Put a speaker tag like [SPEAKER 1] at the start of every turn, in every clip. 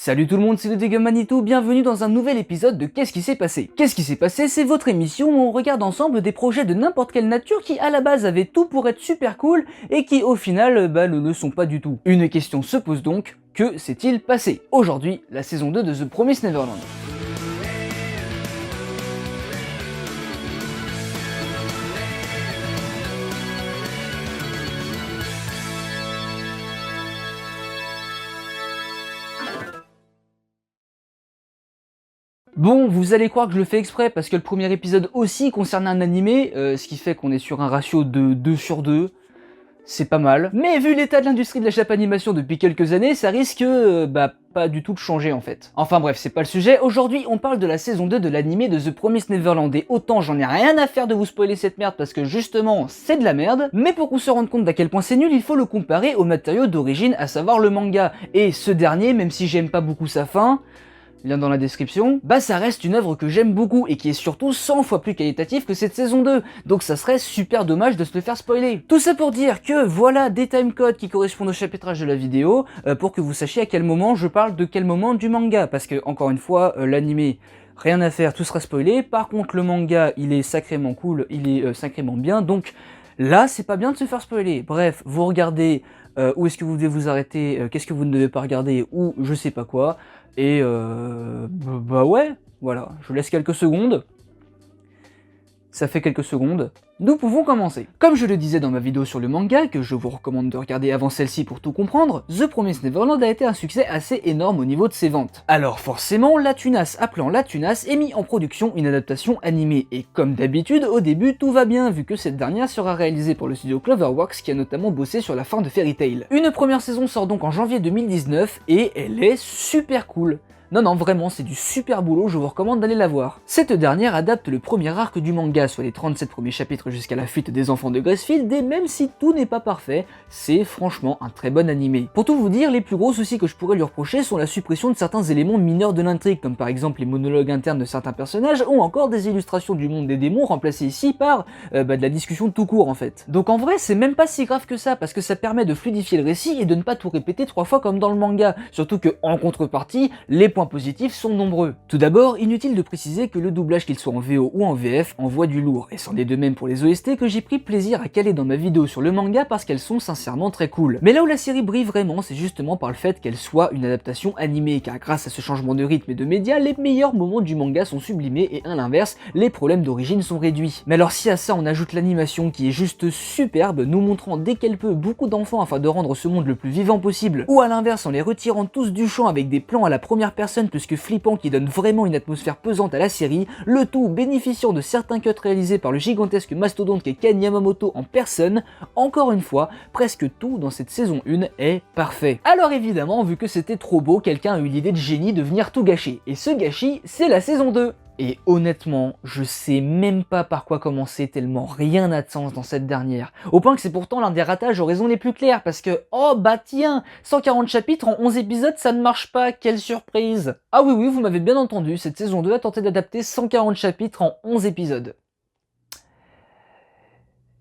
[SPEAKER 1] Salut tout le monde, c'est le Dégât Manitou, bienvenue dans un nouvel épisode de Qu'est-ce qui s'est passé? Qu'est-ce qui s'est passé? C'est votre émission où on regarde ensemble des projets de n'importe quelle nature qui à la base avaient tout pour être super cool et qui au final ne le sont pas du tout. Une question se pose donc, que s'est-il passé? Aujourd'hui, la saison 2 de The Promised Neverland. Bon, vous allez croire que je le fais exprès parce que le premier épisode aussi concerne un animé, ce qui fait qu'on est sur un ratio de 2 sur 2. C'est pas mal. Mais vu l'état de l'industrie de la Japanimation depuis quelques années, ça risque pas du tout de changer en fait. Enfin bref, c'est pas le sujet. Aujourd'hui, on parle de la saison 2 de l'animé de The Promised Neverland. Et autant j'en ai rien à faire de vous spoiler cette merde parce que justement, c'est de la merde. Mais pour qu'on se rende compte d'à quel point c'est nul, il faut le comparer au matériau d'origine, à savoir le manga. Et ce dernier, même si j'aime pas beaucoup sa fin, lien dans la description, ça reste une œuvre que j'aime beaucoup et qui est surtout 100 fois plus qualitative que cette saison 2, donc ça serait super dommage de se le faire spoiler. Tout ça pour dire que voilà des timecodes qui correspondent au chapitrage de la vidéo, pour que vous sachiez à quel moment je parle de quel moment du manga, parce que encore une fois, l'animé, rien à faire, tout sera spoilé, par contre le manga, il est sacrément cool, il est sacrément bien, donc là c'est pas bien de se faire spoiler. Bref, vous regardez où est-ce que vous devez vous arrêter, qu'est-ce que vous ne devez pas regarder, ou je sais pas quoi, et ouais, voilà, je vous laisse quelques secondes. Ça fait quelques secondes. Nous pouvons commencer. Comme je le disais dans ma vidéo sur le manga, que je vous recommande de regarder avant celle-ci pour tout comprendre, The Promised Neverland a été un succès assez énorme au niveau de ses ventes. Alors forcément, Latunas appelant Latunas est mis en production une adaptation animée, et comme d'habitude, au début tout va bien, vu que cette dernière sera réalisée pour le studio Cloverworks qui a notamment bossé sur la fin de Fairy Tail. Une première saison sort donc en janvier 2019, et elle est super cool. Non, vraiment, c'est du super boulot, je vous recommande d'aller la voir. Cette dernière adapte le premier arc du manga, soit les 37 premiers chapitres jusqu'à la fuite des enfants de Gracefield, et même si tout n'est pas parfait, c'est franchement un très bon animé. Pour tout vous dire, les plus gros soucis que je pourrais lui reprocher sont la suppression de certains éléments mineurs de l'intrigue, comme par exemple les monologues internes de certains personnages, ou encore des illustrations du monde des démons remplacées ici par de la discussion tout court en fait. Donc en vrai, c'est même pas si grave que ça, parce que ça permet de fluidifier le récit et de ne pas tout répéter 3 fois comme dans le manga, surtout que en contrepartie, les points positifs sont nombreux. Tout d'abord, inutile de préciser que le doublage, qu'il soit en VO ou en VF, envoie du lourd, et c'en est de même pour les OST que j'ai pris plaisir à caler dans ma vidéo sur le manga parce qu'elles sont sincèrement très cool. Mais là où la série brille vraiment, c'est justement par le fait qu'elle soit une adaptation animée, car grâce à ce changement de rythme et de média, les meilleurs moments du manga sont sublimés et à l'inverse, les problèmes d'origine sont réduits. Mais alors si à ça on ajoute l'animation qui est juste superbe, nous montrant dès qu'elle peut beaucoup d'enfants afin de rendre ce monde le plus vivant possible, ou à l'inverse en les retirant tous du champ avec des plans à la première personne plus que flippant qui donne vraiment une atmosphère pesante à la série, le tout bénéficiant de certains cuts réalisés par le gigantesque mastodonte qu'est Ken Yamamoto en personne, encore une fois, presque tout dans cette saison 1 est parfait. Alors évidemment, vu que c'était trop beau, quelqu'un a eu l'idée de génie de venir tout gâcher, et ce gâchis, c'est la saison 2. Et honnêtement, je sais même pas par quoi commencer tellement rien n'a de sens dans cette dernière. Au point que c'est pourtant l'un des ratages aux raisons les plus claires, parce que, oh bah tiens, 140 chapitres en 11 épisodes ça ne marche pas, quelle surprise! Ah oui, vous m'avez bien entendu, cette saison 2 a tenté d'adapter 140 chapitres en 11 épisodes.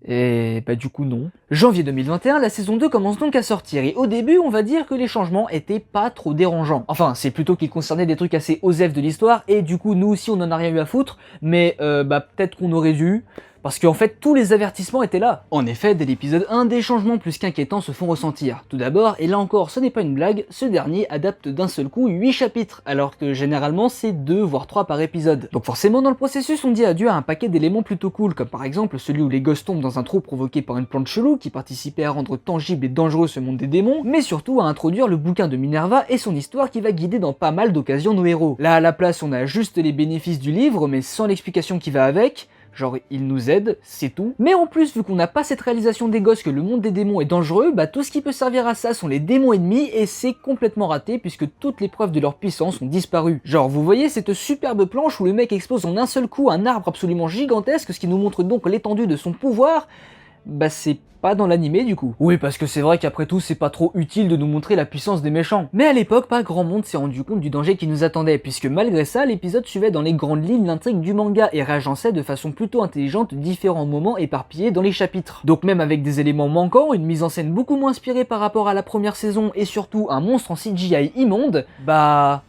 [SPEAKER 1] Et du coup non. Janvier 2021, la saison 2 commence donc à sortir, et au début on va dire que les changements étaient pas trop dérangeants. Enfin, c'est plutôt qu'ils concernaient des trucs assez osef de l'histoire, et du coup nous aussi on en a rien eu à foutre, mais peut-être qu'on aurait dû, parce qu'en fait tous les avertissements étaient là. En effet, dès l'épisode 1, des changements plus qu'inquiétants se font ressentir. Tout d'abord, et là encore ce n'est pas une blague, ce dernier adapte d'un seul coup 8 chapitres, alors que généralement c'est 2 voire 3 par épisode. Donc forcément dans le processus on dit adieu à un paquet d'éléments plutôt cool, comme par exemple celui où les gosses tombent dans un trou provoqué par une plante chelou qui participait à rendre tangible et dangereux ce monde des démons, mais surtout à introduire le bouquin de Minerva et son histoire qui va guider dans pas mal d'occasions nos héros. Là à la place on a juste les bénéfices du livre mais sans l'explication qui va avec. Genre, il nous aide, c'est tout. Mais en plus, vu qu'on n'a pas cette réalisation des gosses que le monde des démons est dangereux, tout ce qui peut servir à ça sont les démons ennemis, et c'est complètement raté puisque toutes les preuves de leur puissance ont disparu. Genre, vous voyez cette superbe planche où le mec explose en un seul coup un arbre absolument gigantesque, ce qui nous montre donc l'étendue de son pouvoir. bah c'est pas dans l'animé du coup. Oui, parce que c'est vrai qu'après tout, c'est pas trop utile de nous montrer la puissance des méchants. Mais à l'époque, pas grand monde s'est rendu compte du danger qui nous attendait, puisque malgré ça, l'épisode suivait dans les grandes lignes l'intrigue du manga et réagençait de façon plutôt intelligente différents moments éparpillés dans les chapitres. Donc même avec des éléments manquants, une mise en scène beaucoup moins inspirée par rapport à la première saison et surtout un monstre en CGI immonde, bah...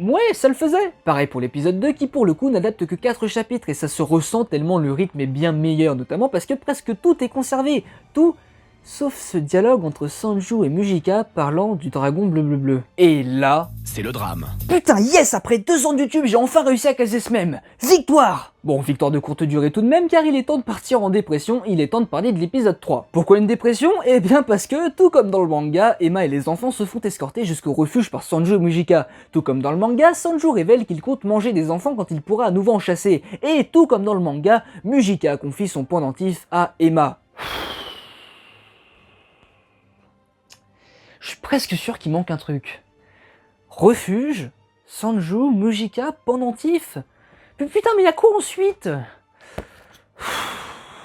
[SPEAKER 1] ouais, ça le faisait. Pareil pour l'épisode 2 qui pour le coup n'adapte que 4 chapitres et ça se ressent tellement le rythme est bien meilleur, notamment parce que presque tout est conservé. Tout, sauf ce dialogue entre Sanju et Mujika parlant du dragon bleu. Et là...
[SPEAKER 2] c'est le drame.
[SPEAKER 1] putain, yes, après 2 ans de YouTube, j'ai enfin réussi à caser ce mème. Victoire! Bon, victoire de courte durée tout de même, car il est temps de partir en dépression, il est temps de parler de l'épisode 3. Pourquoi une dépression? Eh bien parce que, tout comme dans le manga, Emma et les enfants se font escorter jusqu'au refuge par Sanju et Mujika. Tout comme dans le manga, Sanju révèle qu'il compte manger des enfants quand il pourra à nouveau en chasser. Et tout comme dans le manga, Mujika confie son pendentif à Emma. Je suis presque sûr qu'il manque un truc. Refuge, Sanju, Mujika, pendentif. Putain, mais y'a quoi ensuite?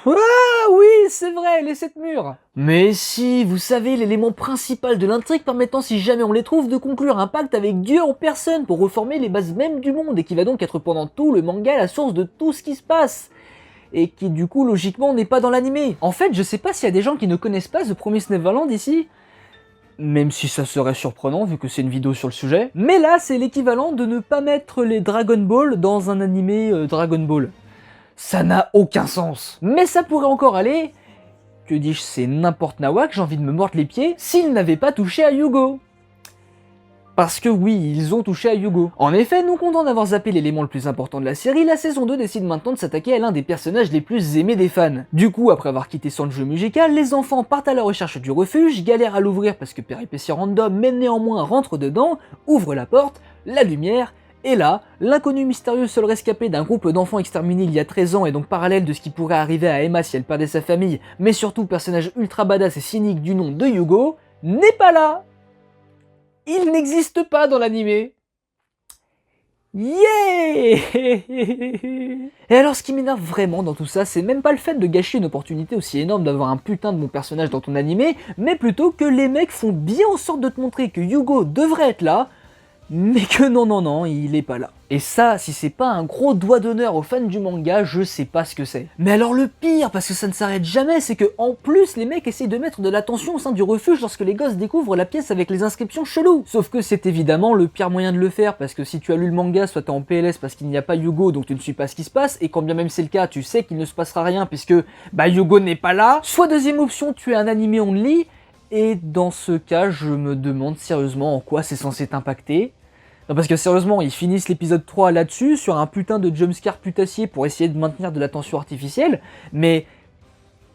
[SPEAKER 1] Ah oui, c'est vrai, les 7 murs. Mais si, vous savez, l'élément principal de l'intrigue permettant, si jamais on les trouve, de conclure un pacte avec Dieu en personne pour reformer les bases mêmes du monde et qui va donc être pendant tout le manga la source de tout ce qui se passe. Et qui du coup, logiquement, n'est pas dans l'animé. En fait, je sais pas s'il y a des gens qui ne connaissent pas The Promised Neverland ici. Même si ça serait surprenant vu que c'est une vidéo sur le sujet. Mais là, c'est l'équivalent de ne pas mettre les Dragon Ball dans un animé Dragon Ball. Ça n'a aucun sens. Mais ça pourrait encore aller... que dis-je, c'est n'importe nawak, j'ai envie de me mordre les pieds, s'ils n'avaient pas touché à Yugo. Parce que oui, ils ont touché à Yugo. En effet, non content d'avoir zappé l'élément le plus important de la série, la saison 2 décide maintenant de s'attaquer à l'un des personnages les plus aimés des fans. Du coup, après avoir quitté Sanju et Mujika, les enfants partent à la recherche du refuge, galèrent à l'ouvrir parce que péripéties random, mais néanmoins rentrent dedans, ouvrent la porte, la lumière, et là, l'inconnu mystérieux seul rescapé d'un groupe d'enfants exterminés il y a 13 ans et donc parallèle de ce qui pourrait arriver à Emma si elle perdait sa famille, mais surtout personnage ultra badass et cynique du nom de Yugo, n'est pas là. Il n'existe pas dans l'animé. Yeah. Et alors ce qui m'énerve vraiment dans tout ça, c'est même pas le fait de gâcher une opportunité aussi énorme d'avoir un putain de bon personnage dans ton animé, mais plutôt que les mecs font bien en sorte de te montrer que Yugo devrait être là, mais que non, il est pas là. Et ça, si c'est pas un gros doigt d'honneur aux fans du manga, je sais pas ce que c'est. Mais alors le pire, parce que ça ne s'arrête jamais, c'est que en plus les mecs essayent de mettre de l'attention au sein du refuge lorsque les gosses découvrent la pièce avec les inscriptions cheloues. Sauf que c'est évidemment le pire moyen de le faire, parce que si tu as lu le manga, soit t'es en PLS parce qu'il n'y a pas Yugo, donc tu ne suis pas ce qui se passe, et quand bien même c'est le cas, tu sais qu'il ne se passera rien puisque bah Yugo n'est pas là. Soit deuxième option, tu es un animé only, et dans ce cas, je me demande sérieusement en quoi c'est censé t'impacter. Non parce que sérieusement, ils finissent l'épisode 3 là-dessus, sur un putain de jumpscare putassier pour essayer de maintenir de la tension artificielle, mais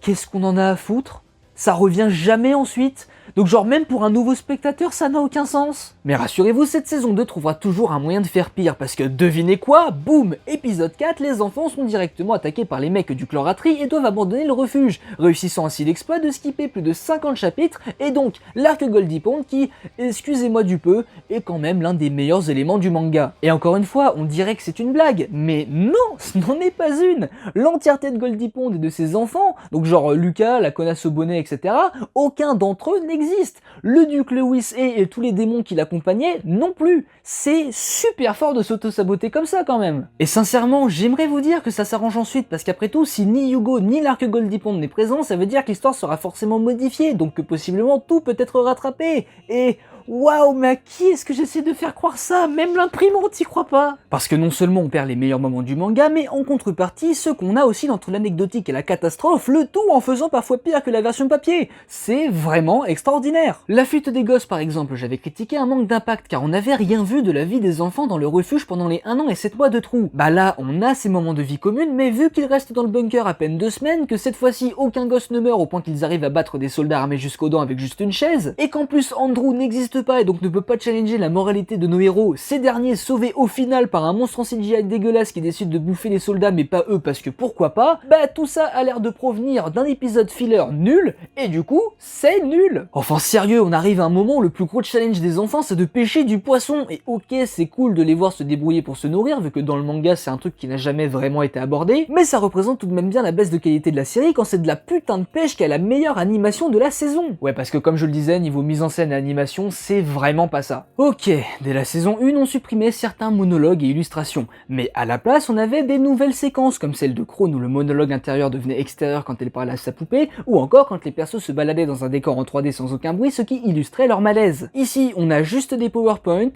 [SPEAKER 1] qu'est-ce qu'on en a à foutre? Ça revient jamais ensuite, donc genre même pour un nouveau spectateur, ça n'a aucun sens. Mais rassurez-vous, cette saison 2 trouvera toujours un moyen de faire pire, parce que devinez quoi? Boum! Épisode 4, les enfants sont directement attaqués par les mecs du Cloratry et doivent abandonner le refuge, réussissant ainsi l'exploit de skipper plus de 50 chapitres, et donc l'arc Goldie Pond qui, excusez-moi du peu, est quand même l'un des meilleurs éléments du manga. Et encore une fois, on dirait que c'est une blague, mais non, ce n'en est pas une! L'entièreté de Goldie Pond et de ses enfants, donc genre Lucas, la connasse au bonnet, etc., aucun d'entre eux n'existe. Le duc Lewis et tous les démons qui l'accompagnaient non plus. C'est super fort de s'auto-saboter comme ça quand même. Et sincèrement, j'aimerais vous dire que ça s'arrange ensuite, parce qu'après tout, si ni Yugo ni l'arc Goldie Pond n'est présent, ça veut dire que l'histoire sera forcément modifiée, donc que possiblement tout peut être rattrapé. Et waouh, mais à qui est-ce que j'essaie de faire croire ça? Même l'imprimante y croit pas. Parce que non seulement on perd les meilleurs moments du manga, mais en contrepartie, ceux qu'on a aussi entre l'anecdotique et la catastrophe, le tout en faisant parfois pire que la version papier. C'est vraiment extraordinaire. La fuite des gosses par exemple, j'avais critiqué un manque d'impact car on n'avait rien vu de la vie des enfants dans le refuge pendant les 1 an et 7 mois de trou. Bah là, on a ces moments de vie commune, mais vu qu'ils restent dans le bunker à peine 2 semaines, que cette fois-ci aucun gosse ne meurt au point qu'ils arrivent à battre des soldats armés jusqu'aux dents avec juste une chaise, et qu'en plus Andrew n'existe n'existe pas et donc ne peut pas challenger la moralité de nos héros, ces derniers sauvés au final par un monstre en CGI dégueulasse qui décide de bouffer les soldats mais pas eux parce que pourquoi pas, bah tout ça a l'air de provenir d'un épisode filler nul, et du coup, c'est nul. Enfin sérieux, on arrive à un moment où le plus gros challenge des enfants c'est de pêcher du poisson, et ok c'est cool de les voir se débrouiller pour se nourrir vu que dans le manga c'est un truc qui n'a jamais vraiment été abordé, mais ça représente tout de même bien la baisse de qualité de la série quand c'est de la putain de pêche qui a la meilleure animation de la saison. Ouais parce que comme je le disais, niveau mise en scène et animation, c'est vraiment pas ça. Ok, dès la saison 1 on supprimait certains monologues et illustrations, mais à la place on avait des nouvelles séquences comme celle de Crone où le monologue intérieur devenait extérieur quand elle parlait à sa poupée, ou encore quand les persos se baladaient dans un décor en 3D sans aucun bruit, ce qui illustrait leur malaise. Ici on a juste des PowerPoint,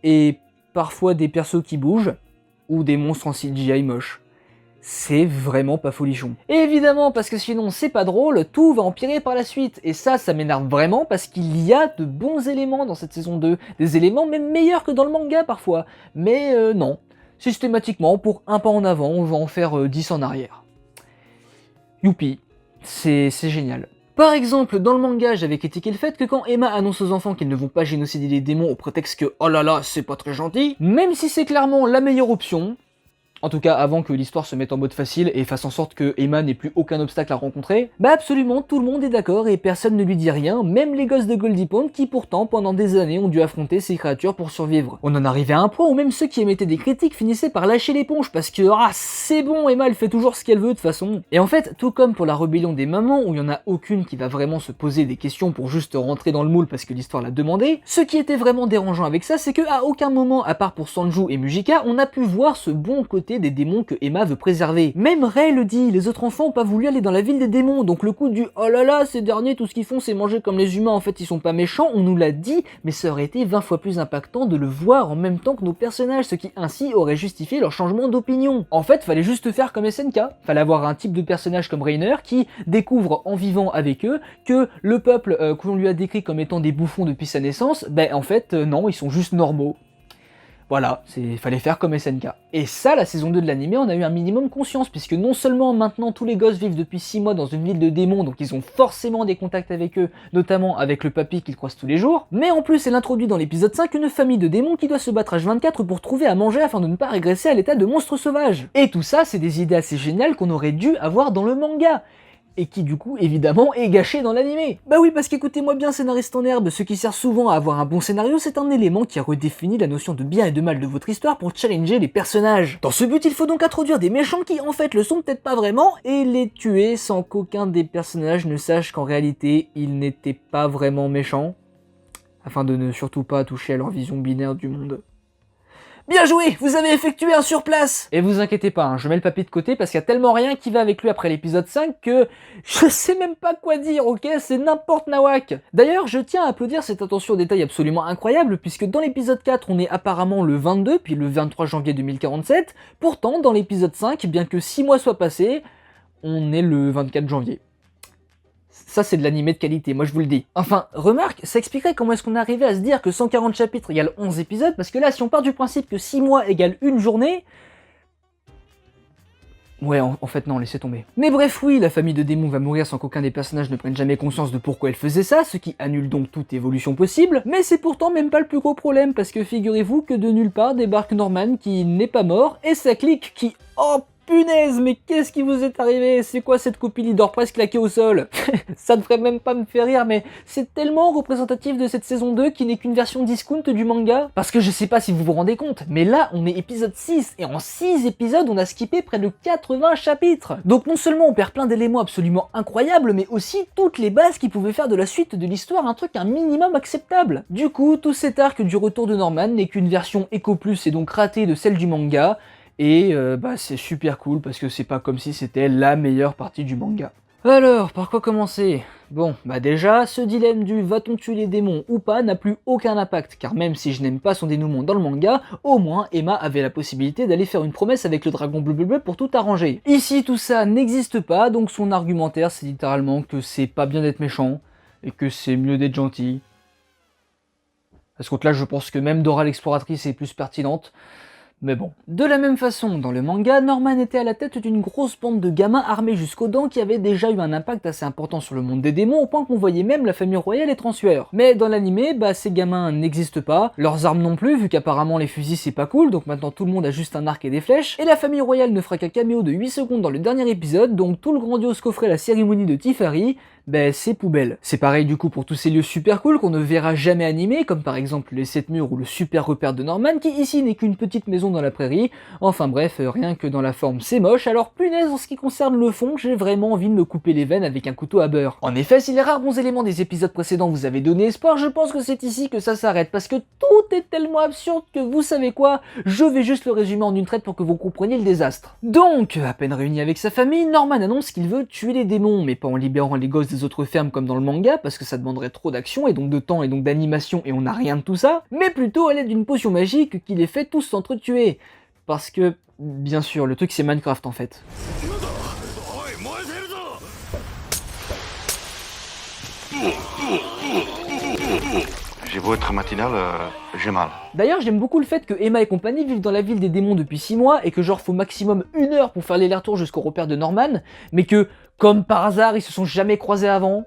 [SPEAKER 1] et parfois des persos qui bougent, ou des monstres en CGI moche. C'est vraiment pas folichon. Et évidemment, parce que sinon c'est pas drôle, tout va empirer par la suite. Et ça m'énerve vraiment parce qu'il y a de bons éléments dans cette saison 2. Des éléments même meilleurs que dans le manga parfois. Mais non. Systématiquement, pour un pas en avant, on va en faire 10 en arrière. Youpi. C'est génial. Par exemple, dans le manga, j'avais critiqué le fait que quand Emma annonce aux enfants qu'ils ne vont pas génocider les démons au prétexte que « oh là là, c'est pas très gentil », même si c'est clairement la meilleure option, en tout cas avant que l'histoire se mette en mode facile et fasse en sorte que Emma n'ait plus aucun obstacle à rencontrer, bah absolument tout le monde est d'accord et personne ne lui dit rien, même les gosses de Goldie Pond qui pourtant pendant des années ont dû affronter ces créatures pour survivre. On en arrivait à un point où même ceux qui émettaient des critiques finissaient par lâcher l'éponge parce que c'est bon, Emma elle fait toujours ce qu'elle veut de toute façon. Et en fait, tout comme pour la rébellion des mamans où il y en a aucune qui va vraiment se poser des questions pour juste rentrer dans le moule parce que l'histoire l'a demandé, ce qui était vraiment dérangeant avec ça c'est que à aucun moment, à part pour Sanju et Mujika, on a pu voir ce bon côté des démons que Emma veut préserver. Même Rei le dit, les autres enfants ont pas voulu aller dans la ville des démons, donc le coup du oh là là, ces derniers, tout ce qu'ils font c'est manger comme les humains, en fait ils sont pas méchants, on nous l'a dit, mais ça aurait été 20 fois plus impactant de le voir en même temps que nos personnages, ce qui ainsi aurait justifié leur changement d'opinion. En fait, fallait juste faire comme SNK, fallait avoir un type de personnage comme Reiner qui découvre en vivant avec eux que le peuple qu'on lui a décrit comme étant des bouffons depuis sa naissance, ben en fait non, ils sont juste normaux. Voilà, fallait faire comme SNK. Et ça, la saison 2 de l'anime, on a eu un minimum conscience, puisque non seulement maintenant tous les gosses vivent depuis 6 mois dans une ville de démons, donc ils ont forcément des contacts avec eux, notamment avec le papy qu'ils croisent tous les jours, mais en plus elle introduit dans l'épisode 5 une famille de démons qui doit se battre H24 pour trouver à manger afin de ne pas régresser à l'état de monstre sauvage. Et tout ça, c'est des idées assez géniales qu'on aurait dû avoir dans le manga. Et qui du coup évidemment est gâché dans l'animé. Bah oui parce qu'écoutez-moi bien scénariste en herbe, ce qui sert souvent à avoir un bon scénario c'est un élément qui a redéfini la notion de bien et de mal de votre histoire pour challenger les personnages. Dans ce but il faut donc introduire des méchants qui en fait le sont peut-être pas vraiment et les tuer sans qu'aucun des personnages ne sache qu'en réalité ils n'étaient pas vraiment méchants, afin de ne surtout pas toucher à leur vision binaire du monde. Bien joué, vous avez effectué un surplace. Et vous inquiétez pas, je mets le papier de côté parce qu'il y a tellement rien qui va avec lui après l'épisode 5 que je sais même pas quoi dire, ok? C'est n'importe nawak. D'ailleurs, je tiens à applaudir cette attention au détail absolument incroyable puisque dans l'épisode 4, on est apparemment le 22 puis le 23 janvier 2047. Pourtant, dans l'épisode 5, bien que 6 mois soient passés, on est le 24 janvier. Ça c'est de l'animé de qualité, moi je vous le dis. Enfin, remarque, ça expliquerait comment est-ce qu'on est arrivé à se dire que 140 chapitres égale 11 épisodes, parce que là, si on part du principe que 6 mois égale une journée... Ouais, en fait non, laissez tomber. Mais bref, oui, la famille de démons va mourir sans qu'aucun des personnages ne prenne jamais conscience de pourquoi elle faisait ça, ce qui annule donc toute évolution possible, mais c'est pourtant même pas le plus gros problème, parce que figurez-vous que de nulle part débarque Norman qui n'est pas mort, et sa clique qui... Oh punaise, mais qu'est-ce qui vous est arrivé? C'est quoi cette copie leader press claquée au sol? Ça devrait même pas me faire rire, mais c'est tellement représentatif de cette saison 2 qui n'est qu'une version discount du manga. Parce que je sais pas si vous vous rendez compte, mais là on est épisode 6, et en 6 épisodes on a skippé près de 80 chapitres. Donc non seulement on perd plein d'éléments absolument incroyables, mais aussi toutes les bases qui pouvaient faire de la suite de l'histoire un truc un minimum acceptable. Du coup, tout cet arc du retour de Norman n'est qu'une version Eco Plus et donc ratée de celle du manga, et c'est super cool parce que c'est pas comme si c'était la meilleure partie du manga. Alors, par quoi commencer? Bon, déjà, ce dilemme du va-t-on tuer les démons ou pas n'a plus aucun impact, car même si je n'aime pas son dénouement dans le manga, au moins Emma avait la possibilité d'aller faire une promesse avec le dragon bleu pour tout arranger. Ici, tout ça n'existe pas, donc son argumentaire c'est littéralement que c'est pas bien d'être méchant, et que c'est mieux d'être gentil. Parce que là, je pense que même Dora l'exploratrice est plus pertinente. Mais bon. De la même façon, dans le manga, Norman était à la tête d'une grosse bande de gamins armés jusqu'aux dents qui avaient déjà eu un impact assez important sur le monde des démons, au point qu'on voyait même la famille royale être en sueur. Mais dans l'animé, ces gamins n'existent pas, leurs armes non plus, vu qu'apparemment les fusils c'est pas cool, donc maintenant tout le monde a juste un arc et des flèches, et la famille royale ne fera qu'un caméo de 8 secondes dans le dernier épisode, donc tout le grandiose qu'offrait la cérémonie de Tifari, c'est poubelle. C'est pareil du coup pour tous ces lieux super cool qu'on ne verra jamais animés, comme par exemple les 7 murs ou le super repère de Norman, qui ici n'est qu'une petite maison dans la prairie. Enfin bref, rien que dans la forme c'est moche, alors punaise en ce qui concerne le fond, j'ai vraiment envie de me couper les veines avec un couteau à beurre. En effet, si les rares bons éléments des épisodes précédents vous avaient donné espoir, je pense que c'est ici que ça s'arrête, parce que tout est tellement absurde que vous savez quoi, je vais juste le résumer en une traite pour que vous compreniez le désastre. Donc, à peine réuni avec sa famille, Norman annonce qu'il veut tuer les démons, mais pas en libérant les gosses des autres fermes comme dans le manga, parce que ça demanderait trop d'action et donc de temps et donc d'animation et on n'a rien de tout ça, mais plutôt à l'aide d'une potion magique qui les fait tous s'entretuer. Parce que, bien sûr, le truc c'est Minecraft en fait.
[SPEAKER 2] J'ai beau être matinal, j'ai mal.
[SPEAKER 1] D'ailleurs, j'aime beaucoup le fait que Emma et compagnie vivent dans la ville des démons depuis 6 mois et que genre faut maximum 1 heure pour faire l'aller-retour jusqu'au repère de Norman, mais que, comme par hasard, ils se sont jamais croisés avant.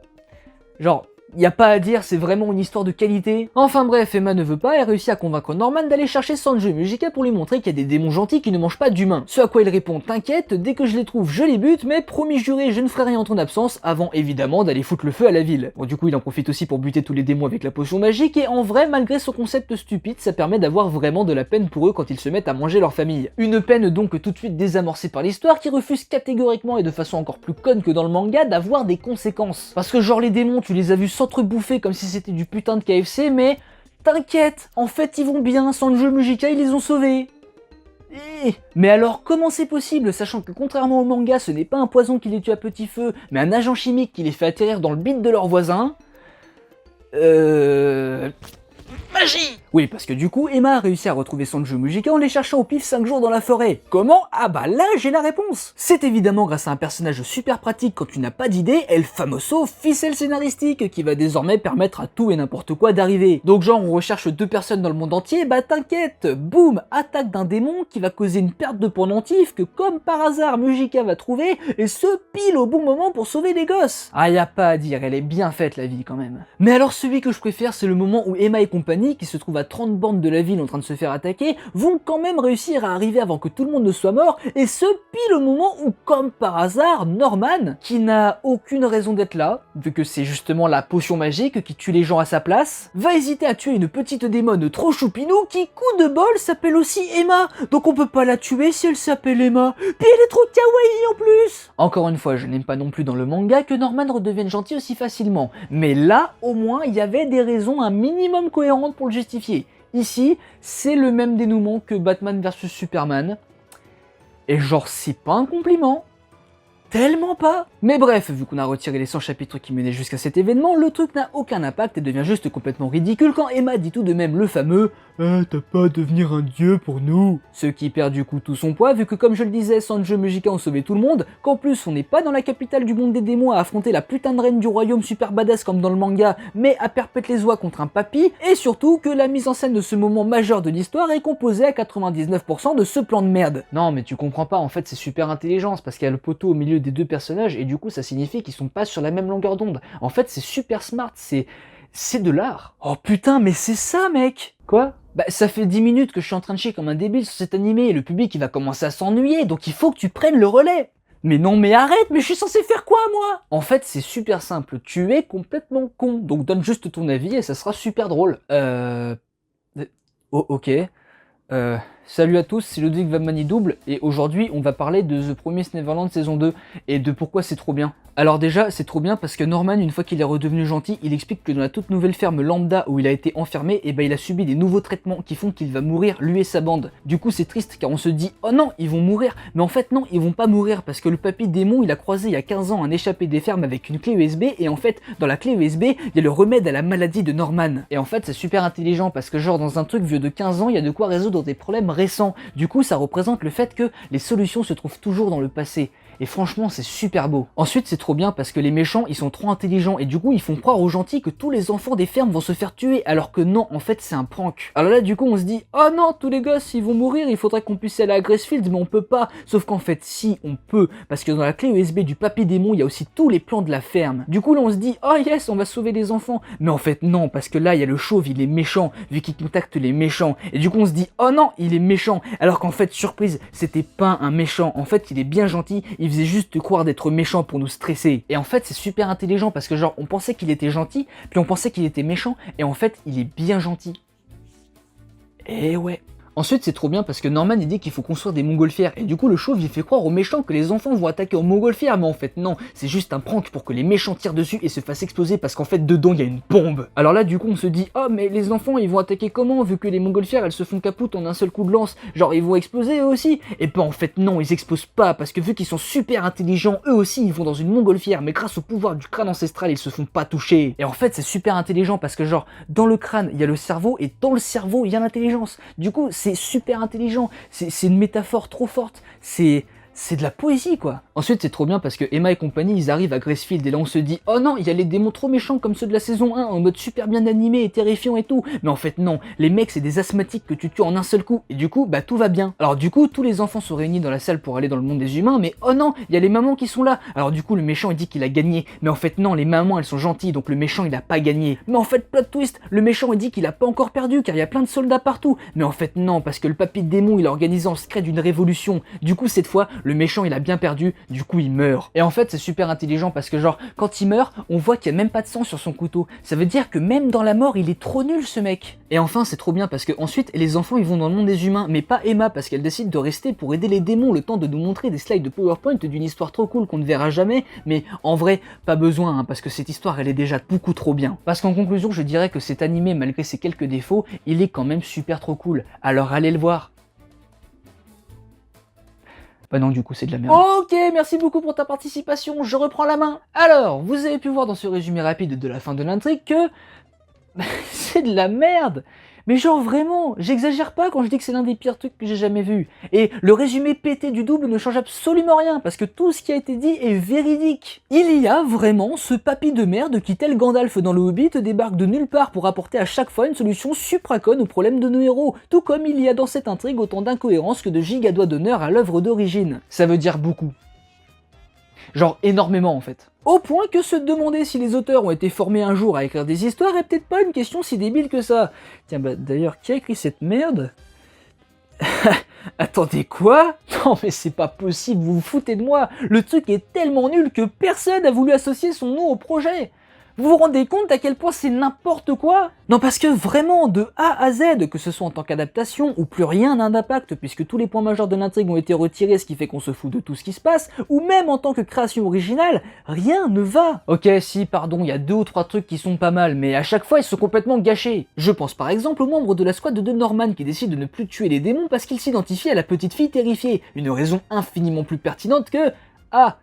[SPEAKER 1] Genre, y a pas à dire, c'est vraiment une histoire de qualité. Enfin bref, Emma ne veut pas et réussit à convaincre Norman d'aller chercher Sanjo Mujika pour lui montrer qu'il y a des démons gentils qui ne mangent pas d'humains. Ce à quoi il répond: t'inquiète, dès que je les trouve, je les bute, mais promis juré, je ne ferai rien en ton absence, avant évidemment d'aller foutre le feu à la ville. Bon, du coup, il en profite aussi pour buter tous les démons avec la potion magique, et en vrai, malgré son concept stupide, ça permet d'avoir vraiment de la peine pour eux quand ils se mettent à manger leur famille. Une peine donc tout de suite désamorcée par l'histoire, qui refuse catégoriquement et de façon encore plus conne que dans le manga d'avoir des conséquences. Parce que genre les démons, tu les as vus s'entrebouffer comme si c'était du putain de KFC, mais t'inquiète, en fait ils vont bien, Sanjo Mujika ils les ont sauvés. Mais alors comment c'est possible, sachant que contrairement au manga, ce n'est pas un poison qui les tue à petit feu, mais un agent chimique qui les fait atterrir dans le bide de leurs voisins. Magie! Oui, parce que du coup, Emma a réussi à retrouver Sanjo Mujika en les cherchant au pif 5 jours dans la forêt. Comment? Ah là, j'ai la réponse! C'est évidemment grâce à un personnage super pratique quand tu n'as pas d'idée, El Famoso ficelle scénaristique, qui va désormais permettre à tout et n'importe quoi d'arriver. Donc genre, on recherche 2 personnes dans le monde entier, t'inquiète, boum, attaque d'un démon qui va causer une perte de pendentif que comme par hasard Mujika va trouver, et ce pile au bon moment pour sauver les gosses. Ah, y a pas à dire, elle est bien faite la vie quand même. Mais alors celui que je préfère, c'est le moment où Emma et compagnie, qui se trouvent à 30 bornes de la ville en train de se faire attaquer, vont quand même réussir à arriver avant que tout le monde ne soit mort, et ce pile au moment où, comme par hasard, Norman, qui n'a aucune raison d'être là, vu que c'est justement la potion magique qui tue les gens à sa place, va hésiter à tuer une petite démone trop choupinou qui, coup de bol, s'appelle aussi Emma, donc on peut pas la tuer si elle s'appelle Emma, puis elle est trop kawaii en plus. Encore une fois, je n'aime pas non plus dans le manga que Norman redevienne gentil aussi facilement, mais là, au moins, il y avait des raisons un minimum cohérentes pour le justifier. Ici, c'est le même dénouement que Batman vs Superman. Et genre, c'est pas un compliment. Tellement pas. Mais bref, vu qu'on a retiré les 100 chapitres qui menaient jusqu'à cet événement, le truc n'a aucun impact et devient juste complètement ridicule quand Emma dit tout de même le fameux « Ah, t'as pas à devenir un dieu pour nous !» Ce qui perd du coup tout son poids, vu que comme je le disais, Sanjo Mujika ont sauvé tout le monde, qu'en plus on n'est pas dans la capitale du monde des démons à affronter la putain de reine du royaume super badass comme dans le manga, mais à perpète les oies contre un papy, et surtout que la mise en scène de ce moment majeur de l'histoire est composée à 99% de ce plan de merde. Non mais tu comprends pas, en fait c'est super intelligent, parce qu'il y a le poteau au milieu des 2 personnages, et du coup ça signifie qu'ils sont pas sur la même longueur d'onde. En fait c'est super smart, c'est de l'art. Oh putain, mais c'est ça mec! Quoi? Ça fait 10 minutes que je suis en train de chier comme un débile sur cet animé et le public il va commencer à s'ennuyer, donc il faut que tu prennes le relais. Mais non mais arrête, mais je suis censé faire quoi moi? En fait c'est super simple, tu es complètement con, donc donne juste ton avis et ça sera super drôle. Oh, ok. Salut à tous, c'est Ludwig Vamani Double, et aujourd'hui on va parler de The Promised Neverland saison 2, et de pourquoi c'est trop bien. Alors déjà, c'est trop bien parce que Norman, une fois qu'il est redevenu gentil, il explique que dans la toute nouvelle ferme lambda où il a été enfermé, il a subi des nouveaux traitements qui font qu'il va mourir lui et sa bande. Du coup c'est triste car on se dit « Oh non, ils vont mourir !» Mais en fait non, ils vont pas mourir parce que le papy démon il a croisé il y a 15 ans un échappé des fermes avec une clé USB, et en fait dans la clé USB, il y a le remède à la maladie de Norman. Et en fait c'est super intelligent parce que genre dans un truc vieux de 15 ans, il y a de quoi résoudre des problèmes récents. Du coup ça représente le fait que les solutions se trouvent toujours dans le passé. Et franchement, c'est super beau. Ensuite, c'est trop bien parce que les méchants, ils sont trop intelligents et du coup, ils font croire aux gentils que tous les enfants des fermes vont se faire tuer, alors que non, en fait, c'est un prank. Alors là, du coup, on se dit, oh non, tous les gosses, ils vont mourir, il faudrait qu'on puisse aller à Gracefield, mais on peut pas. Sauf qu'en fait, si, on peut, parce que dans la clé USB du papy démon, il y a aussi tous les plans de la ferme. Du coup, là, on se dit, oh yes, on va sauver les enfants. Mais en fait, non, parce que là, il y a le chauve, il est méchant, vu qu'il contacte les méchants. Et du coup, on se dit, oh non, il est méchant. Alors qu'en fait, surprise, c'était pas un méchant. En fait, il est bien gentil, il faisait juste croire d'être méchant pour nous stresser. Et en fait, c'est super intelligent parce que genre, on pensait qu'il était gentil, puis on pensait qu'il était méchant, et en fait, il est bien gentil. Et ouais. Ensuite, c'est trop bien parce que Norman il dit qu'il faut construire des montgolfières et du coup le chauve il fait croire aux méchants que les enfants vont attaquer aux montgolfières, mais en fait non, c'est juste un prank pour que les méchants tirent dessus et se fassent exploser parce qu'en fait dedans il y a une bombe. Alors là du coup on se dit oh mais les enfants ils vont attaquer comment vu que les montgolfières elles se font capoute en un seul coup de lance, genre ils vont exploser eux aussi. Et ben en fait non, ils explosent pas parce que vu qu'ils sont super intelligents, eux aussi ils vont dans une montgolfière, mais grâce au pouvoir du crâne ancestral ils se font pas toucher. Et en fait c'est super intelligent parce que genre dans le crâne il y a le cerveau et dans le cerveau il y a l'intelligence. Du coup c'est super intelligent, c'est une métaphore trop forte, c'est de la poésie quoi. Ensuite c'est trop bien parce que Emma et compagnie ils arrivent à Gracefield et là on se dit oh non il y a les démons trop méchants comme ceux de la saison 1 en mode super bien animé et terrifiant et tout, mais en fait non, les mecs c'est des asthmatiques que tu tues en un seul coup et du coup bah tout va bien. Alors du coup tous les enfants sont réunis dans la salle pour aller dans le monde des humains, mais oh non il y a les mamans qui sont là. Alors du coup le méchant il dit qu'il a gagné, mais en fait non, les mamans elles sont gentilles donc le méchant il a pas gagné. Mais en fait plot twist, le méchant il dit qu'il a pas encore perdu car il y a plein de soldats partout, mais en fait non parce que le papy démon il a organisé en secret d'une révolution. Du coup cette fois le méchant il a bien perdu, du coup il meurt. Et en fait c'est super intelligent parce que genre quand il meurt on voit qu'il y a même pas de sang sur son couteau, ça veut dire que même dans la mort il est trop nul ce mec. Et enfin c'est trop bien parce que ensuite les enfants ils vont dans le monde des humains, mais pas Emma parce qu'elle décide de rester pour aider les démons le temps de nous montrer des slides de PowerPoint d'une histoire trop cool qu'on ne verra jamais, mais en vrai pas besoin hein, parce que cette histoire elle est déjà beaucoup trop bien. Parce qu'en conclusion je dirais que cet animé malgré ses quelques défauts il est quand même super trop cool, alors allez le voir. Bah non, du coup, c'est de la merde. Ok, merci beaucoup pour ta participation, je reprends la main. Alors, vous avez pu voir dans ce résumé rapide de la fin de l'intrigue que... c'est de la merde. Mais genre vraiment, j'exagère pas quand je dis que c'est l'un des pires trucs que j'ai jamais vu. Et le résumé pété du double ne change absolument rien, parce que tout ce qui a été dit est véridique. Il y a vraiment ce papy de merde qui, tel Gandalf dans le Hobbit, débarque de nulle part pour apporter à chaque fois une solution supracone au problème de nos héros, tout comme il y a dans cette intrigue autant d'incohérences que de gigadoigts d'honneur à l'œuvre d'origine. Ça veut dire beaucoup. Genre énormément en fait. Au point que se demander si les auteurs ont été formés un jour à écrire des histoires est peut-être pas une question si débile que ça. Tiens bah d'ailleurs, qui a écrit cette merde? Attendez quoi? Non mais c'est pas possible, vous vous foutez de moi. Le truc est tellement nul que personne n'a voulu associer son nom au projet. Vous vous rendez compte à quel point c'est n'importe quoi? Non parce que vraiment, de A à Z, que ce soit en tant qu'adaptation, ou plus rien n'a d'impact puisque tous les points majeurs de l'intrigue ont été retirés, ce qui fait qu'on se fout de tout ce qui se passe, ou même en tant que création originale, rien ne va. Ok si, pardon, il y a 2 ou 3 trucs qui sont pas mal, mais à chaque fois ils sont complètement gâchés. Je pense par exemple aux membres de la squad de Norman qui décident de ne plus tuer les démons parce qu'ils s'identifient à la petite fille terrifiée, une raison infiniment plus pertinente que... Ah,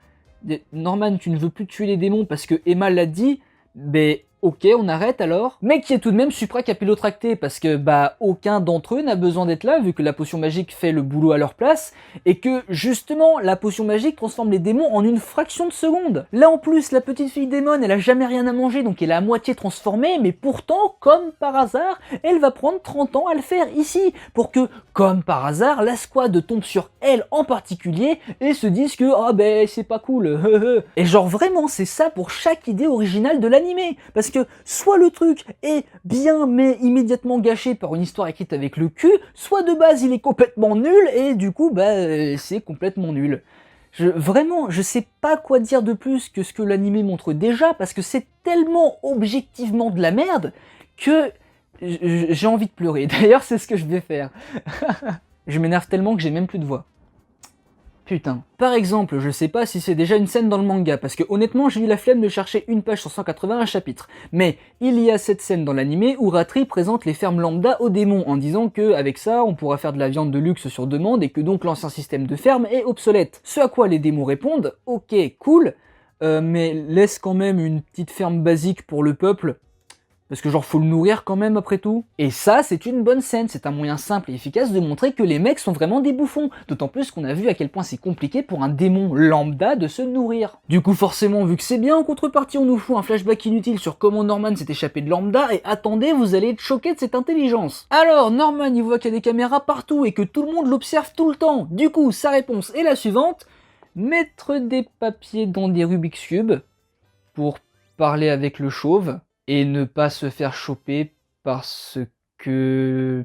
[SPEAKER 1] Norman tu ne veux plus tuer les démons parce que Emma l'a dit. Ben ok, on arrête alors. Mais qui est tout de même supracapillotracté parce que bah aucun d'entre eux n'a besoin d'être là vu que la potion magique fait le boulot à leur place et que justement la potion magique transforme les démons en une fraction de seconde. Là en plus la petite fille démon elle a jamais rien à manger donc elle est à moitié transformée, mais pourtant comme par hasard elle va prendre 30 ans à le faire ici pour que comme par hasard la squad tombe sur elle en particulier et se dise que ah ben c'est pas cool. Et genre vraiment c'est ça pour chaque idée originale de l'animé. Parce que soit le truc est bien mais immédiatement gâché par une histoire écrite avec le cul, soit de base il est complètement nul et du coup bah c'est complètement nul. Vraiment, je sais pas quoi dire de plus que ce que l'animé montre déjà parce que c'est tellement objectivement de la merde que j'ai envie de pleurer. D'ailleurs c'est ce que je vais faire. Je m'énerve tellement que j'ai même plus de voix. Putain. Par exemple, je sais pas si c'est déjà une scène dans le manga, parce que honnêtement j'ai eu la flemme de chercher une page sur 181 chapitres, mais il y a cette scène dans l'animé où Ratri présente les fermes lambda aux démons en disant que avec ça on pourra faire de la viande de luxe sur demande et que donc l'ancien système de ferme est obsolète. Ce à quoi les démons répondent, ok cool, mais laisse quand même une petite ferme basique pour le peuple. Parce que genre faut le nourrir quand même après tout. Et ça c'est une bonne scène, c'est un moyen simple et efficace de montrer que les mecs sont vraiment des bouffons. D'autant plus qu'on a vu à quel point c'est compliqué pour un démon lambda de se nourrir. Du coup forcément vu que c'est bien, en contrepartie on nous fout un flashback inutile sur comment Norman s'est échappé de lambda et attendez, vous allez être choqués de cette intelligence. Alors Norman il voit qu'il y a des caméras partout et que tout le monde l'observe tout le temps. Du coup sa réponse est la suivante, mettre des papiers dans des Rubik's Cube pour parler avec le chauve. Et ne pas se faire choper parce que...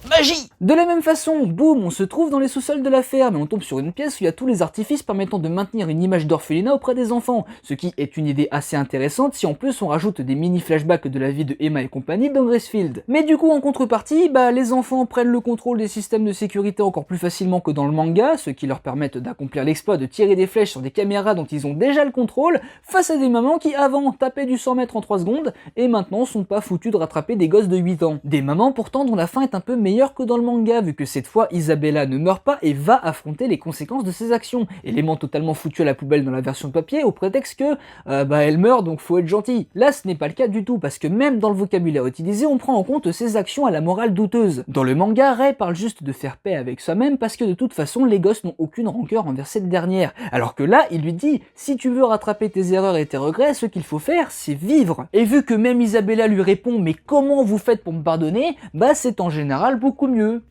[SPEAKER 1] Magie! De la même façon, boum, on se trouve dans les sous-sols de la ferme et on tombe sur une pièce où il y a tous les artifices permettant de maintenir une image d'orphelinat auprès des enfants, ce qui est une idée assez intéressante si en plus on rajoute des mini-flashbacks de la vie de Emma et compagnie dans Gracefield. Mais du coup en contrepartie, les enfants prennent le contrôle des systèmes de sécurité encore plus facilement que dans le manga, ce qui leur permet d'accomplir l'exploit de tirer des flèches sur des caméras dont ils ont déjà le contrôle, face à des mamans qui avant tapaient du 100 mètres en 3 secondes et maintenant sont pas foutues de rattraper des gosses de 8 ans. Des mamans pourtant dont la fin est un peu meilleure que dans le manga, vu que cette fois Isabella ne meurt pas et va affronter les conséquences de ses actions, élément totalement foutu à la poubelle dans la version papier au prétexte que elle meurt donc faut être gentil. Là ce n'est pas le cas du tout parce que même dans le vocabulaire utilisé on prend en compte ses actions à la morale douteuse. Dans le manga, Ray parle juste de faire paix avec soi-même parce que de toute façon les gosses n'ont aucune rancœur envers cette dernière, alors que là il lui dit si tu veux rattraper tes erreurs et tes regrets, ce qu'il faut faire c'est vivre. Et vu que même Isabella lui répond mais comment vous faites pour me pardonner, c'est en général beaucoup mieux.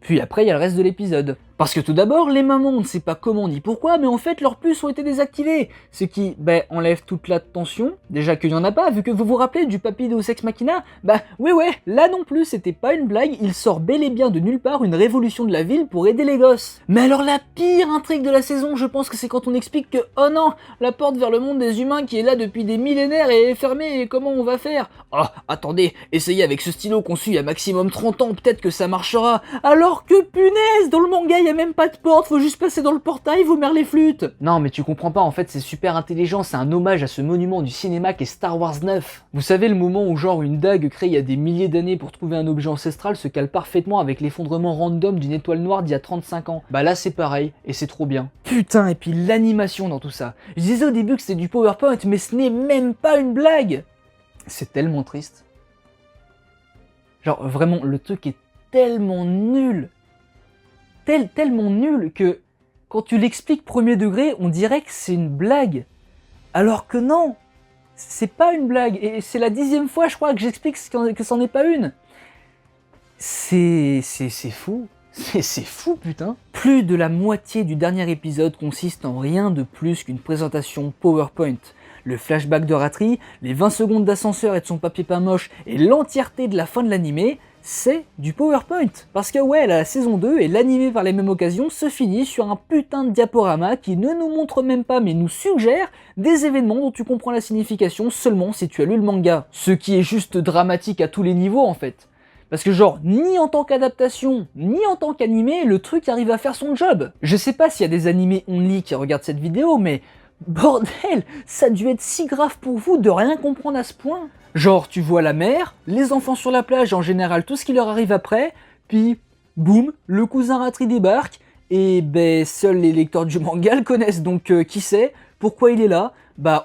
[SPEAKER 1] Puis après il y a le reste de l'épisode. Parce que tout d'abord, les mamans, on ne sait pas comment ni pourquoi, mais en fait leurs puces ont été désactivées. Ce qui, enlève toute la tension. Déjà qu'il n'y en a pas, vu que vous vous rappelez du papy de Deus Ex Machina, ouais, là non plus, c'était pas une blague, il sort bel et bien de nulle part une révolution de la ville pour aider les gosses. Mais alors la pire intrigue de la saison, je pense que c'est quand on explique que, oh non, la porte vers le monde des humains qui est là depuis des millénaires est fermée, et comment on va faire? Oh, attendez, essayez avec ce stylo conçu il y a maximum 30 ans, peut-être que ça marchera. Alors que punaise, dans le manga, y a même pas de porte, faut juste passer dans le portail, vous mère les flûtes. Non mais tu comprends pas, en fait c'est super intelligent, c'est un hommage à ce monument du cinéma qu'est Star Wars 9. Vous savez le moment où genre une dague créée il y a des milliers d'années pour trouver un objet ancestral se cale parfaitement avec l'effondrement random d'une étoile noire d'il y a 35 ans. Là c'est pareil, et c'est trop bien. Putain, et puis l'animation dans tout ça. Je disais au début que c'était du PowerPoint, mais ce n'est même pas une blague. C'est tellement triste. Genre vraiment, le truc est tellement nul. Tellement nul que quand tu l'expliques premier degré, on dirait que c'est une blague. Alors que non, c'est pas une blague. Et c'est la 10e fois, je crois, que j'explique que c'en est pas une. C'est fou. C'est fou, putain. Plus de la moitié du dernier épisode consiste en rien de plus qu'une présentation PowerPoint. Le flashback de Ratri, les 20 secondes d'ascenseur et de son papier peint moche et l'entièreté de la fin de l'animé, c'est du PowerPoint. Parce que ouais, la saison 2 et l'animé par les mêmes occasions se finit sur un putain de diaporama qui ne nous montre même pas mais nous suggère des événements dont tu comprends la signification seulement si tu as lu le manga. Ce qui est juste dramatique à tous les niveaux en fait. Parce que genre, ni en tant qu'adaptation, ni en tant qu'animé, le truc arrive à faire son job. Je sais pas s'il y a des animés only qui regardent cette vidéo, mais bordel, ça a dû être si grave pour vous de rien comprendre à ce point. Genre, tu vois la mer, les enfants sur la plage, en général tout ce qui leur arrive après, puis boum, le cousin Ratri débarque, et seuls les lecteurs du manga le connaissent, donc qui sait, pourquoi il est là,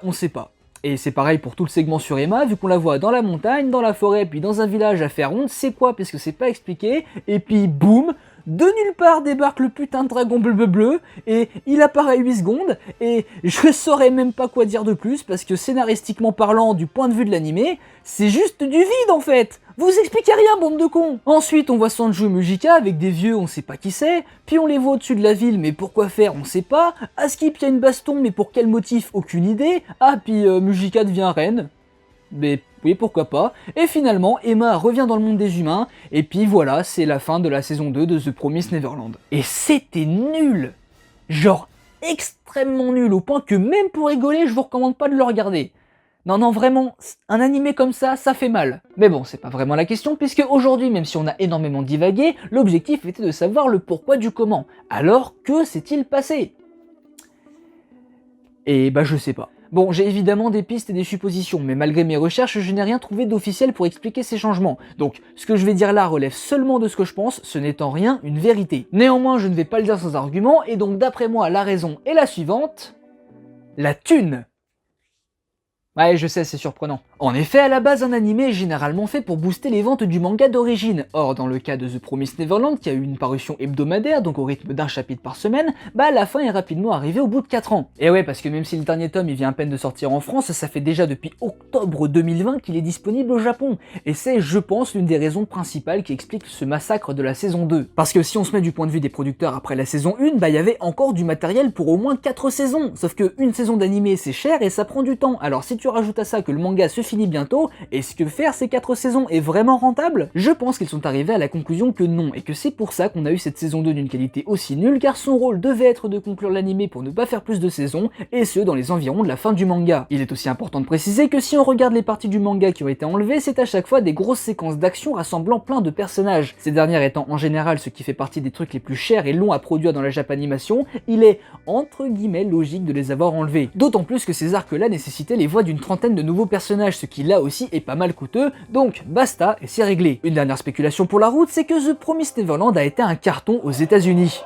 [SPEAKER 1] on sait pas. Et c'est pareil pour tout le segment sur Emma, vu qu'on la voit dans la montagne, dans la forêt, puis dans un village à faire on ne sait quoi, puisque c'est pas expliqué, et puis boum, de nulle part débarque le putain de dragon bleu, et il apparaît 8 secondes, et je saurais même pas quoi dire de plus, parce que scénaristiquement parlant, du point de vue de l'animé, c'est juste du vide en fait. Vous expliquez rien, bande de cons. Ensuite, on voit Sanju et Mujika avec des vieux, on sait pas qui c'est, puis on les voit au-dessus de la ville, mais pourquoi faire, on sait pas. À Skip, il y a une baston, mais pour quel motif, aucune idée. Ah, puis Mujika devient reine. Mais oui, pourquoi pas. Et finalement, Emma revient dans le monde des humains, et puis voilà, c'est la fin de la saison 2 de The Promised Neverland. Et c'était nul. Genre extrêmement nul, au point que même pour rigoler, je vous recommande pas de le regarder. Non, vraiment, un animé comme ça fait mal. Mais bon, c'est pas vraiment la question, puisque aujourd'hui, même si on a énormément divagué, l'objectif était de savoir le pourquoi du comment. Alors, que s'est-il passé? Et je sais pas. Bon, j'ai évidemment des pistes et des suppositions, mais malgré mes recherches, je n'ai rien trouvé d'officiel pour expliquer ces changements. Donc, ce que je vais dire là relève seulement de ce que je pense, ce n'est en rien une vérité. Néanmoins, je ne vais pas le dire sans argument, et donc d'après moi, la raison est la suivante... La thune. Ouais, je sais, c'est surprenant. En effet, à la base, un animé est généralement fait pour booster les ventes du manga d'origine. Or, dans le cas de The Promised Neverland, qui a eu une parution hebdomadaire, donc au rythme d'un chapitre par semaine, bah la fin est rapidement arrivée au bout de 4 ans. Et ouais, parce que même si le dernier tome il vient à peine de sortir en France, ça fait déjà depuis octobre 2020 qu'il est disponible au Japon. Et c'est, je pense, l'une des raisons principales qui explique ce massacre de la saison 2. Parce que si on se met du point de vue des producteurs après la saison 1, bah il y avait encore du matériel pour au moins 4 saisons. Sauf que une saison d'animé c'est cher et ça prend du temps. Alors si tu rajoutes à ça que le manga se finit bientôt, est-ce que faire ces 4 saisons est vraiment rentable? Je pense qu'ils sont arrivés à la conclusion que non, et que c'est pour ça qu'on a eu cette saison 2 d'une qualité aussi nulle, car son rôle devait être de conclure l'animé pour ne pas faire plus de saisons, et ce dans les environs de la fin du manga. Il est aussi important de préciser que si on regarde les parties du manga qui ont été enlevées, c'est à chaque fois des grosses séquences d'action rassemblant plein de personnages. Ces dernières étant en général ce qui fait partie des trucs les plus chers et longs à produire dans la Japanimation, il est entre guillemets logique de les avoir enlevés. D'autant plus que ces arcs-là nécessitaient les voix d'une trentaine de nouveaux personnages, ce qui là aussi est pas mal coûteux, donc basta et c'est réglé. Une dernière spéculation pour la route, c'est que The Promised Neverland a été un carton aux États-Unis.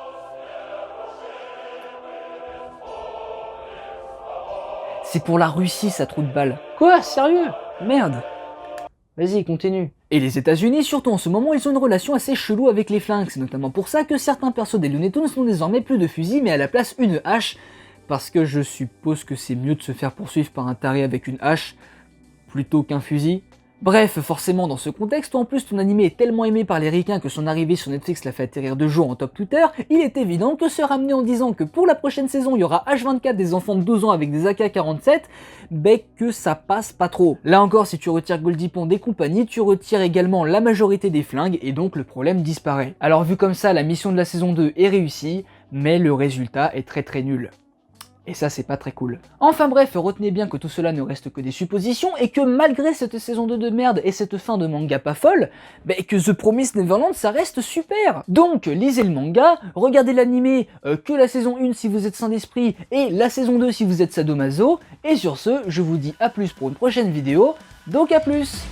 [SPEAKER 1] C'est pour la Russie, ça trou de balle. Quoi? Sérieux? Merde. Vas-y, continue. Et les États-Unis, surtout en ce moment, ils ont une relation assez chelou avec les flingues. C'est notamment pour ça que certains persos des Looney Tunes n'ont désormais plus de fusil, mais à la place une hache. Parce que je suppose que c'est mieux de se faire poursuivre par un taré avec une hache plutôt qu'un fusil. Bref, forcément dans ce contexte, où en plus ton animé est tellement aimé par les ricains que son arrivée sur Netflix l'a fait atterrir de jour en top Twitter, il est évident que se ramener en disant que pour la prochaine saison il y aura H24 des enfants de 12 ans avec des AK-47, que ça passe pas trop. Là encore, si tu retires Goldie Pond et compagnie, tu retires également la majorité des flingues et donc le problème disparaît. Alors vu comme ça, la mission de la saison 2 est réussie, mais le résultat est très nul. Et ça, c'est pas très cool. Enfin bref, retenez bien que tout cela ne reste que des suppositions, et que malgré cette saison 2 de merde et cette fin de manga pas folle, que The Promised Neverland, ça reste super. Donc, lisez le manga, regardez l'animé, que la saison 1 si vous êtes sain d'esprit, et la saison 2 si vous êtes sadomaso, et sur ce, je vous dis à plus pour une prochaine vidéo, donc à plus.